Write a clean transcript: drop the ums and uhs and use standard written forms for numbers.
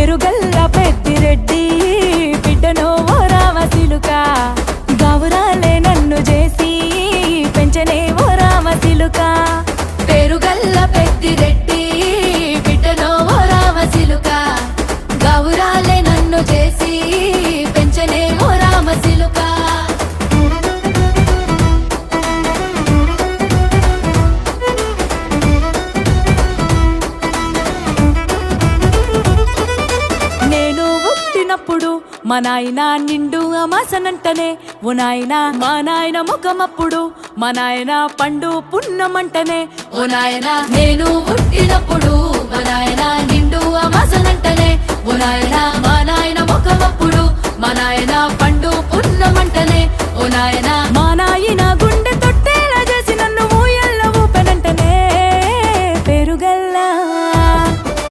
పేరుగల్ల పెద్దిరెడ్డి బిడ్డనో ఓ రామసిలుక గావురాలే నన్ను చేసి పెంచనే ఓ రామసిలుక పేరుగల్ల పెద్దిరెడ్డి బిడ్డనో ఓ రామసిలుక గావురాలే నన్ను చేసి పెంచనే ఓ రామసిలుక మా నాయన నిండు అమాసనంటనే ఓ నాయన మా నాయన ముఖమప్పుడు మా నాయన పండు పున్నమంటనే ఓ నాయన నేను పుట్టినప్పుడు మా నాయన